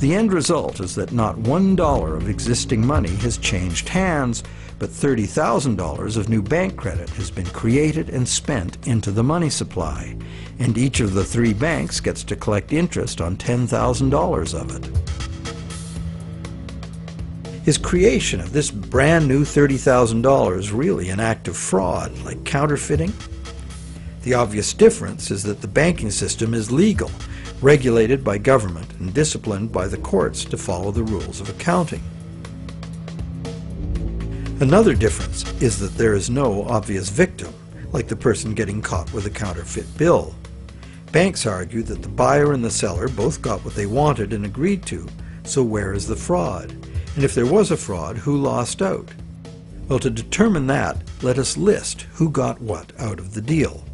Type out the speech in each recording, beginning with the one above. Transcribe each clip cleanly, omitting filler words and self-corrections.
The end result is that not $1 of existing money has changed hands, but $30,000 of new bank credit has been created and spent into the money supply, and each of the 3 banks gets to collect interest on $10,000 of it. Is creation of this brand new $30,000 really an act of fraud, like counterfeiting? The obvious difference is that the banking system is legal, regulated by government and disciplined by the courts to follow the rules of accounting. Another difference is that there is no obvious victim, like the person getting caught with a counterfeit bill. Banks argue that the buyer and the seller both got what they wanted and agreed to, so where is the fraud? And if there was a fraud, who lost out? Well, to determine that, let us list who got what out of the deal.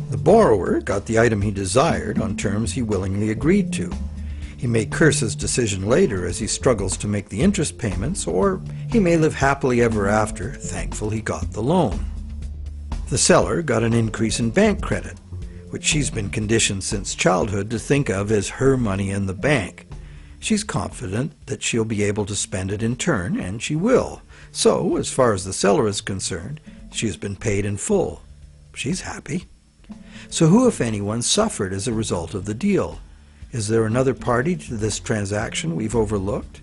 The borrower got the item he desired on terms he willingly agreed to. He may curse his decision later as he struggles to make the interest payments, or he may live happily ever after, thankful he got the loan. The seller got an increase in bank credit, which she's been conditioned since childhood to think of as her money in the bank. She's confident that she'll be able to spend it in turn, and she will. So, as far as the seller is concerned, she has been paid in full. She's happy. So who, if anyone, suffered as a result of the deal? Is there another party to this transaction we've overlooked?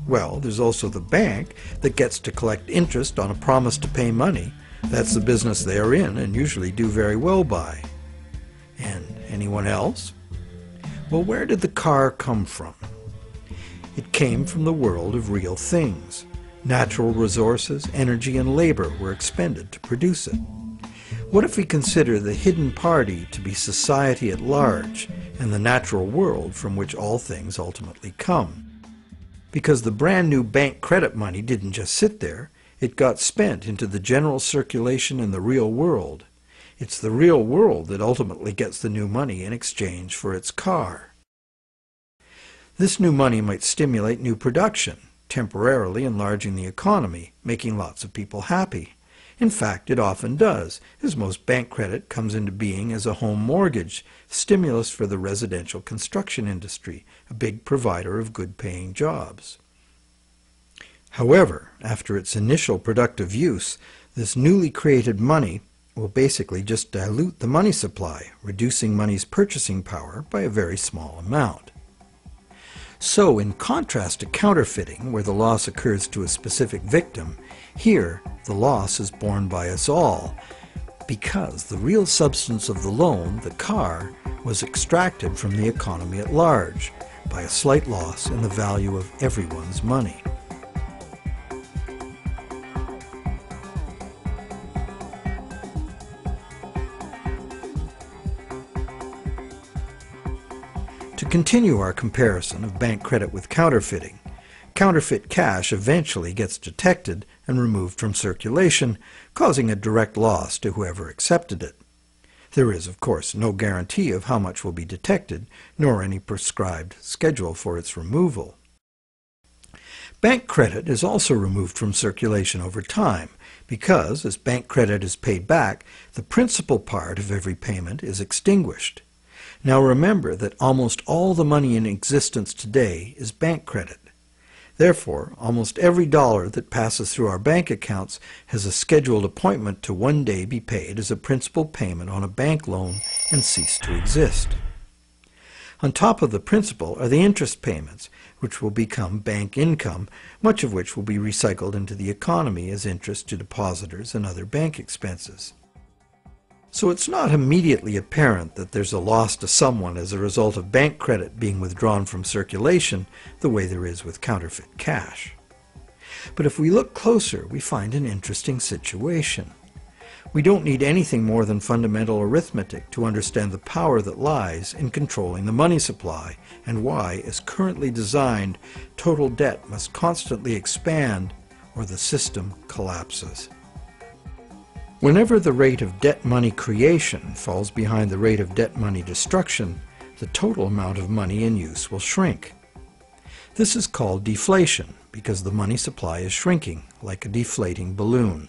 Well, there's also the bank that gets to collect interest on a promise to pay money. That's the business they are in and usually do very well by. And anyone else? Well, where did the car come from? It came from the world of real things. Natural resources, energy, and labor were expended to produce it. What if we consider the hidden party to be society at large and the natural world from which all things ultimately come? Because the brand new bank credit money didn't just sit there, it got spent into the general circulation in the real world. It's the real world that ultimately gets the new money in exchange for its car. This new money might stimulate new production, temporarily enlarging the economy, making lots of people happy. In fact, it often does, as most bank credit comes into being as a home mortgage, stimulus for the residential construction industry, a big provider of good-paying jobs. However, after its initial productive use, this newly created money will basically just dilute the money supply, reducing money's purchasing power by a very small amount. So, in contrast to counterfeiting, where the loss occurs to a specific victim, here the loss is borne by us all, because the real substance of the loan, the car, was extracted from the economy at large, by a slight loss in the value of everyone's money. To continue our comparison of bank credit with counterfeiting, counterfeit cash eventually gets detected and removed from circulation, causing a direct loss to whoever accepted it. There is, of course, no guarantee of how much will be detected, nor any prescribed schedule for its removal. Bank credit is also removed from circulation over time because, as bank credit is paid back, the principal part of every payment is extinguished. Now remember that almost all the money in existence today is bank credit. Therefore, almost every dollar that passes through our bank accounts has a scheduled appointment to one day be paid as a principal payment on a bank loan and cease to exist. On top of the principal are the interest payments, which will become bank income, much of which will be recycled into the economy as interest to depositors and other bank expenses. So it's not immediately apparent that there's a loss to someone as a result of bank credit being withdrawn from circulation the way there is with counterfeit cash. But if we look closer, we find an interesting situation. We don't need anything more than fundamental arithmetic to understand the power that lies in controlling the money supply and why, as currently designed, total debt must constantly expand or the system collapses. Whenever the rate of debt money creation falls behind the rate of debt money destruction, the total amount of money in use will shrink. This is called deflation because the money supply is shrinking, like a deflating balloon.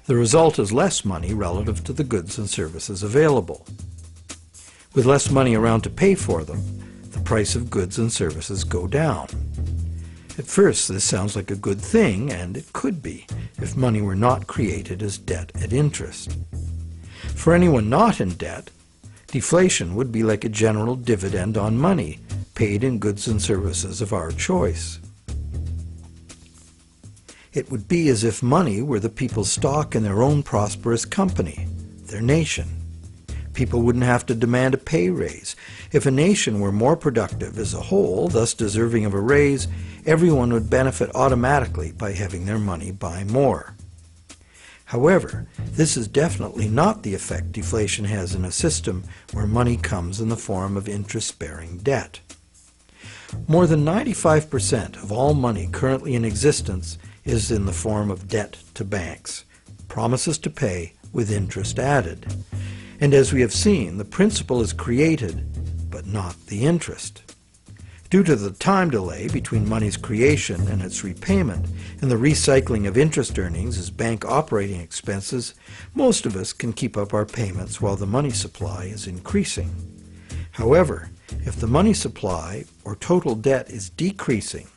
The result is less money relative to the goods and services available. With less money around to pay for them, the price of goods and services go down. At first, this sounds like a good thing, and it could be, if money were not created as debt at interest. For anyone not in debt, deflation would be like a general dividend on money, paid in goods and services of our choice. It would be as if money were the people's stock in their own prosperous company, their nation. People wouldn't have to demand a pay raise. If a nation were more productive as a whole, thus deserving of a raise, everyone would benefit automatically by having their money buy more. However, this is definitely not the effect deflation has in a system where money comes in the form of interest-bearing debt. More than 95% of all money currently in existence is in the form of debt to banks, promises to pay with interest added. And as we have seen, the principal is created, but not the interest. Due to the time delay between money's creation and its repayment, and the recycling of interest earnings as bank operating expenses, most of us can keep up our payments while the money supply is increasing. However, if the money supply or total debt is decreasing,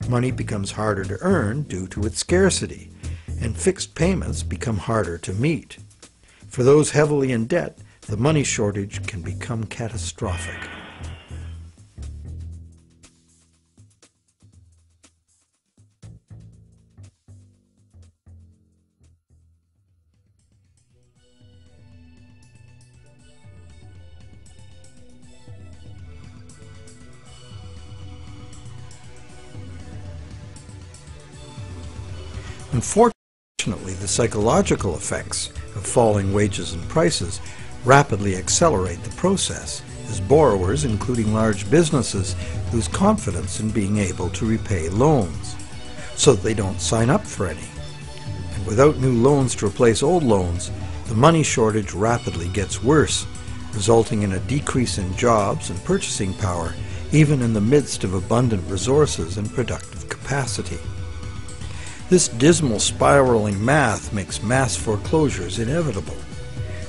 money becomes harder to earn due to its scarcity, and fixed payments become harder to meet. For those heavily in debt, the money shortage can become catastrophic. Unfortunately, the psychological effects of falling wages and prices rapidly accelerate the process as borrowers, including large businesses, lose confidence in being able to repay loans, so that they don't sign up for any. And without new loans to replace old loans, the money shortage rapidly gets worse, resulting in a decrease in jobs and purchasing power, even in the midst of abundant resources and productive capacity. This dismal spiraling math makes mass foreclosures inevitable.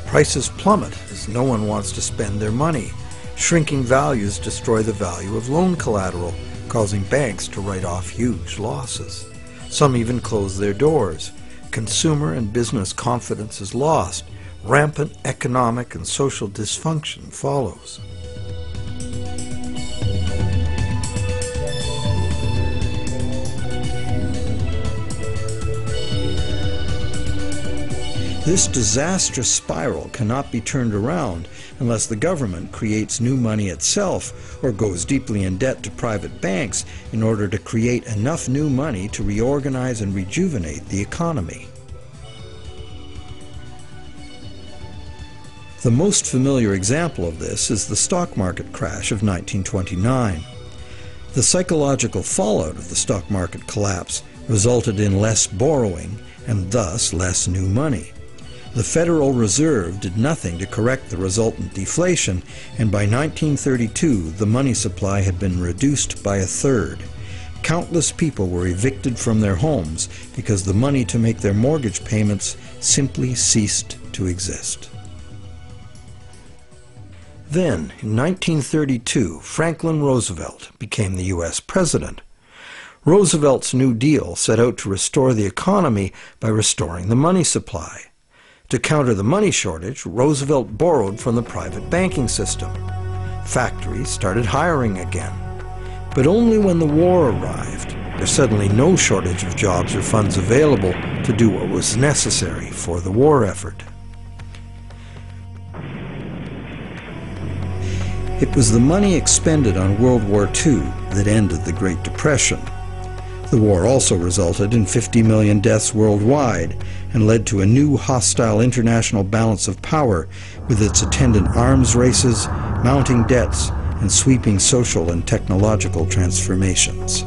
Prices plummet as no one wants to spend their money. Shrinking values destroy the value of loan collateral, causing banks to write off huge losses. Some even close their doors. Consumer and business confidence is lost. Rampant economic and social dysfunction follows. This disastrous spiral cannot be turned around unless the government creates new money itself or goes deeply in debt to private banks in order to create enough new money to reorganize and rejuvenate the economy. The most familiar example of this is the stock market crash of 1929. The psychological fallout of the stock market collapse resulted in less borrowing and thus less new money. The Federal Reserve did nothing to correct the resultant deflation, and by 1932 the money supply had been reduced by a third. Countless people were evicted from their homes because the money to make their mortgage payments simply ceased to exist. Then, in 1932, Franklin Roosevelt became the U.S. President. Roosevelt's New Deal set out to restore the economy by restoring the money supply. To counter the money shortage, Roosevelt borrowed from the private banking system. Factories started hiring again. But only when the war arrived, there's suddenly no shortage of jobs or funds available to do what was necessary for the war effort. It was the money expended on World War II that ended the Great Depression. The war also resulted in 50 million deaths worldwide and led to a new hostile international balance of power with its attendant arms races, mounting debts, and sweeping social and technological transformations.